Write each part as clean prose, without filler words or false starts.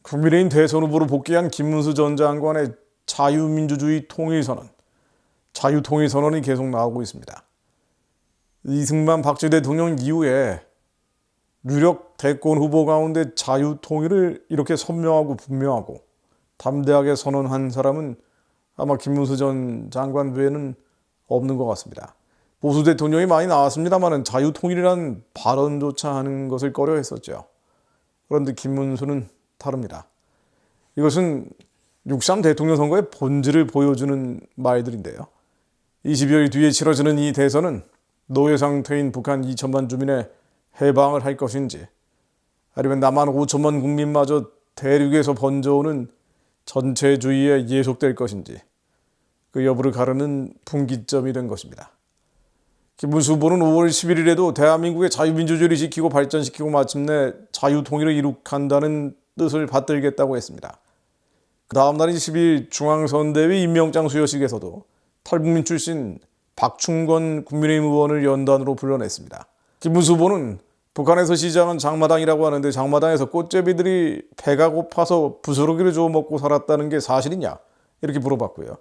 국민의힘 대선 후보로 복귀한 김문수 전 장관의 자유민주주의 통일선언, 자유통일선언이 계속 나오고 있습니다. 이승만 박정희 대통령 이후에 유력 대권 후보 가운데 자유통일을 이렇게 선명하고 분명하고 담대하게 선언한 사람은 아마 김문수 전 장관 외에는 없는 것 같습니다. 보수 대통령이 많이 나왔습니다만 자유통일이라는 발언조차 하는 것을 꺼려했었죠. 그런데 김문수는 다릅니다. 이것은 6.3 대통령 선거의 본질을 보여주는 말들인데요. 20여일 뒤에 치러지는 이 대선은 노예 상태인 북한 2천만 주민의 해방을 할 것인지, 아니면 남한 5천만 국민마저 대륙에서 번져오는 전체주의에 예속될 것인지, 그 여부를 가르는 분기점이 된 것입니다. 김문수 후보는 5월 11일에도 대한민국의 자유민주주의를 지키고 발전시키고 마침내 자유통일을 이룩한다는 뜻을 받들겠다고 했습니다. 그 다음 날인 12일 중앙선대위 임명장 수여식에서도 탈북민 출신 박충건 국민의힘 의원을 연단으로 불러냈습니다. 김문수 후보는 북한에서 시작한 장마당이라고 하는데 장마당에서 꽃제비들이 배가 고파서 부스러기를 주워 먹고 살았다는 게 사실이냐? 이렇게 물어봤고요.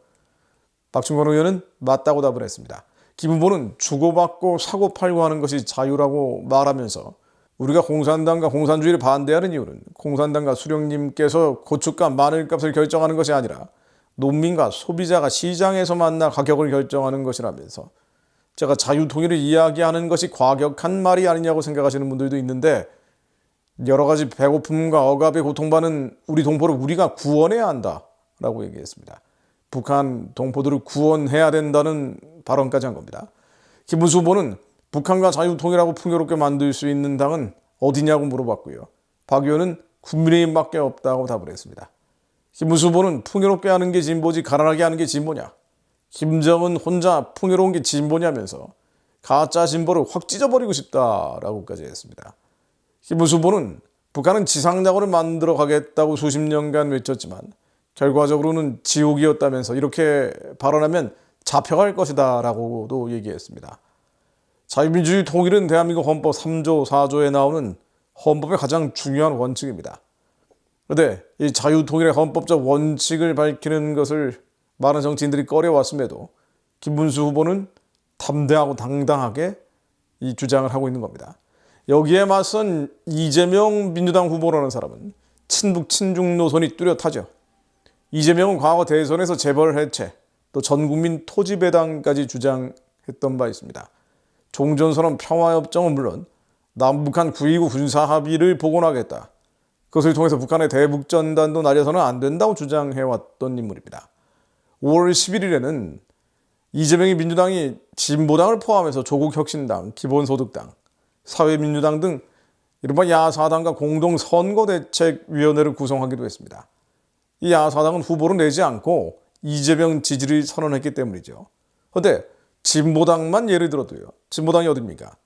박충건 의원은 맞다고 답을 했습니다. 김 후보는 주고받고 사고팔고 하는 것이 자유라고 말하면서 우리가 공산당과 공산주의를 반대하는 이유는 공산당과 수령님께서 고춧값, 마늘값을 결정하는 것이 아니라 농민과 소비자가 시장에서 만나 가격을 결정하는 것이라면서, 제가 자유통일을 이야기하는 것이 과격한 말이 아니냐고 생각하시는 분들도 있는데, 여러 가지 배고픔과 억압에 고통받는 우리 동포를 우리가 구원해야 한다라고 얘기했습니다. 북한 동포들을 구원해야 된다는 발언까지 한 겁니다. 김문수 후보는 북한과 자유통일하고 풍요롭게 만들 수 있는 당은 어디냐고 물어봤고요. 박 의원은 국민의힘밖에 없다고 답을 했습니다. 김문수 후보는 풍요롭게 하는 게 진보지 가난하게 하는 게 진보냐, 김정은 혼자 풍요로운 게 진보냐면서 가짜 진보를 확 찢어버리고 싶다라고까지 했습니다. 김문수 후보는 북한은 지상낙원을 만들어 가겠다고 수십 년간 외쳤지만 결과적으로는 지옥이었다면서 이렇게 발언하면 잡혀갈 것이다 라고도 얘기했습니다. 자유민주주의 통일은 대한민국 헌법 3조 4조에 나오는 헌법의 가장 중요한 원칙입니다. 그런데 이 자유통일의 헌법적 원칙을 밝히는 것을 많은 정치인들이 꺼려왔음에도 김문수 후보는 담대하고 당당하게 이 주장을 하고 있는 겁니다. 여기에 맞선 이재명 민주당 후보라는 사람은 친북 친중 노선이 뚜렷하죠. 이재명은 과거 대선에서 재벌 해체, 또 전국민 토지 배당까지 주장했던 바 있습니다. 종전선언 평화협정은 물론 남북한 9.19 군사합의를 복원하겠다, 그것을 통해서 북한의 대북전단도 날려서는 안 된다고 주장해왔던 인물입니다. 5월 11일에는 이재명이 민주당이 진보당을 포함해서 조국혁신당, 기본소득당, 사회민주당 등 이른바 야사당과 공동선거대책위원회를 구성하기도 했습니다. 이 야사당은 후보를 내지 않고 이재명 지지를 선언했기 때문이죠. 그런데 진보당만 예를 들어도요. 진보당이 어딥니까?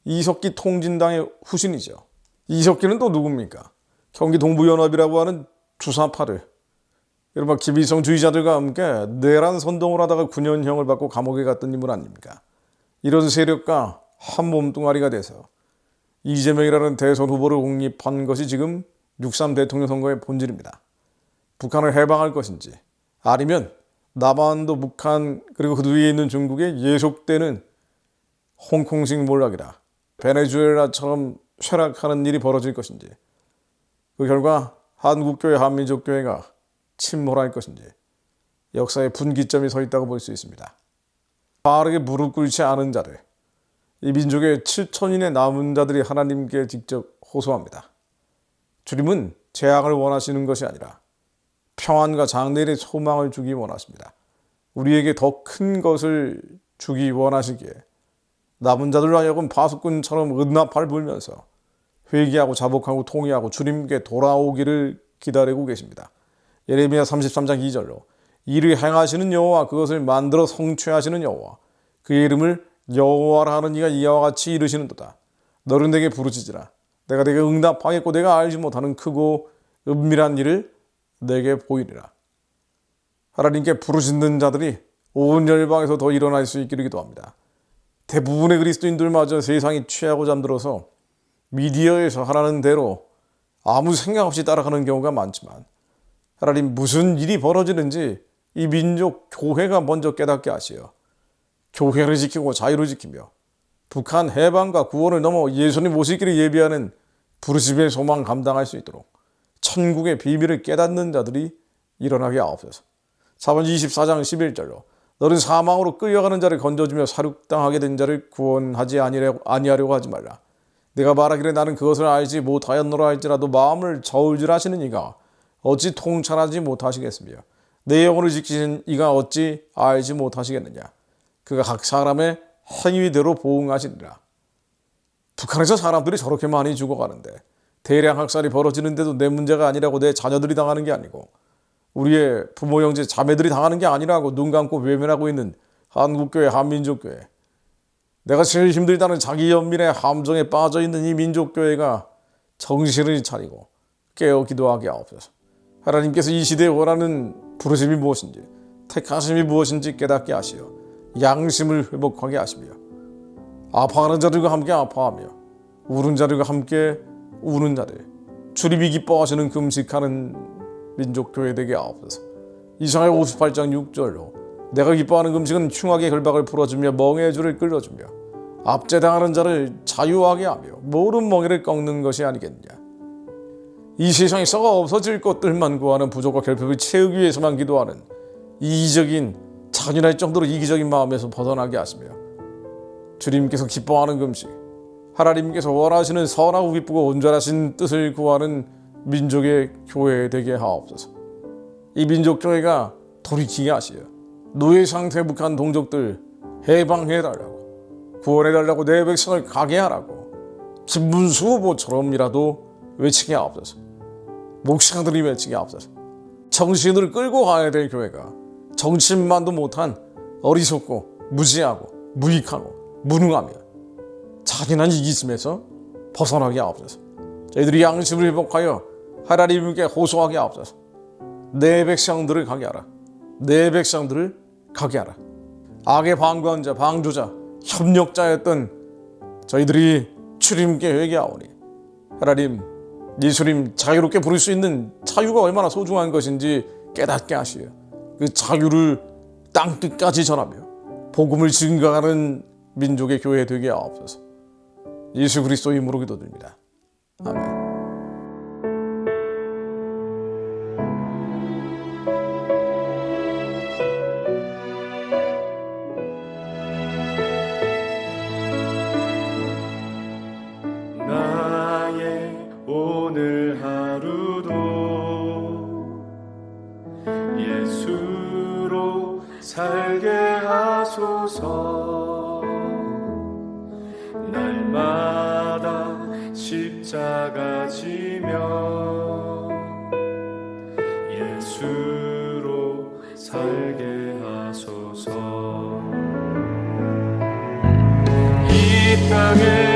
이석기 통진당의 후신이죠. 이석기는 또 누굽니까? 경기 동부연합이라고 하는 주사파를, 이른바 김일성주의자들과 함께 내란 선동을 하다가 9년형을 받고 감옥에 갔던 인물 아닙니까? 이런 세력과 한 몸뚱아리가 돼서 이재명이라는 대선 후보를 옹립한 것이 지금 6.3 대통령 선거의 본질입니다. 북한을 해방할 것인지, 아니면 남한도 북한 그리고 그 위에 있는 중국에 예속되는 홍콩식 몰락이라 베네수엘라처럼 쇠락하는 일이 벌어질 것인지, 그 결과 한국교회, 한민족교회가 침몰할 것인지 역사의 분기점이 서 있다고 볼 수 있습니다. 바르게 무릎 꿇지 않은 자들, 이 민족의 7천인의 남은 자들이 하나님께 직접 호소합니다. 주님은 재앙을 원하시는 것이 아니라 평안과 장래의 소망을 주기 원하십니다. 우리에게 더 큰 것을 주기 원하시기에 남은 자들로 하여금 파수꾼처럼 은나팔 불면서 회개하고 자복하고 통회하고 주님께 돌아오기를 기다리고 계십니다. 예레미야 33장 2절로 이를 행하시는 여호와, 그것을 만들어 성취하시는 여호와, 그의 이름을 여호와라 하는 이가 이와 같이 이르시는도다. 너는 내게 부르짖으라. 내가 내게 응답하겠고 내가 알지 못하는 크고 은밀한 일을 내게 보이리라. 하나님께 부르짖는 자들이 온 열방에서 더 일어날 수 있기를 기도합니다. 대부분의 그리스도인들마저 세상이 취하고 잠들어서 미디어에서 하라는 대로 아무 생각 없이 따라가는 경우가 많지만 하나님 무슨 일이 벌어지는지 이 민족 교회가 먼저 깨닫게 하시어 교회를 지키고 자유를 지키며 북한 해방과 구원을 넘어 예수님 오시기를 예비하는 부르심의 소망 감당할 수 있도록 천국의 비밀을 깨닫는 자들이 일어나게 하옵소서. 사번 24장 11절로 너는 사망으로 끌려가는 자를 건져주며 살육당하게 된 자를 구원하지 아니하려고 하지 말라. 내가 말하기를 나는 그것을 알지 못하였노라 할지라도 마음을 저울질하시는 이가 어찌 통찰하지 못하시겠으며 내 영혼을 지키신 이가 어찌 알지 못하시겠느냐. 그가 각 사람의 행위대로 보응하시리라. 북한에서 사람들이 저렇게 많이 죽어가는데 대량 학살이 벌어지는데도 내 문제가 아니라고 내 자녀들이 당하는 게 아니고 우리의 부모 형제 자매들이 당하는 게 아니라고 눈 감고 외면하고 있는 한국교회 한민족교회, 내가 제일 힘들다는 자기 연민의 함정에 빠져있는 이 민족교회가 정신을 차리고 깨어 기도하게 하옵소서. 하나님께서 이 시대에 원하는 부르심이 무엇인지 택하심이 무엇인지 깨닫게 하시어 양심을 회복하게 하시며 아파하는 자들과 함께 아파하며 우는 자들과 함께 우는 자들, 주님이 기뻐하시는 금식하는 민족교회 되게 하옵소서. 이사야 58장 6절로 내가 기뻐하는 금식은 흉악의 결박을 풀어주며 멍에의 줄을 끌어주며 압제당하는 자를 자유하게 하며 모든 멍에를 꺾는 것이 아니겠느냐. 이 세상에 썩어 없어질 것들만 구하는 부족과 결핍을 채우기 위해서만 기도하는 이기적인 잔인할 정도로 이기적인 마음에서 벗어나게 하시며 주님께서 기뻐하는 금식, 하나님께서 원하시는 선하고 기쁘고 온전하신 뜻을 구하는 민족의 교회 되게 하옵소서. 이 민족교회가 돌이키게 하시어 노예 상태 북한 동족들 해방해달라고, 구원해달라고, 내 백성을 가게 하라고 김문수 후보처럼이라도 외치게 하옵소서. 목사들이 외치게 하옵소서. 정신을 끌고 가야 될 교회가 정신만도 못한 어리석고 무지하고 무익하고 무능하며 잔인한 이기심에서 벗어나게 하옵소서. 저희들이 양심을 회복하여 하나님께 호소하게 하옵소서. 내 백성들을 가게 하라. 내 백성들을 가게 하라. 악의 방관자, 방조자, 협력자였던 저희들이 주님께 회개하오니 하나님, 예수님 자유롭게 부를 수 있는 자유가 얼마나 소중한 것인지 깨닫게 하시어 그 자유를 땅끝까지 전하며 복음을 증거하는 민족의 교회 되게 하옵소서. 예수 그리스도의 이름으로 기도드립니다. 아멘. 나의 오늘 하루도 예수로 살게 하소서. 날마다 십자가 지며 예수로 살게 하소서. 이 땅에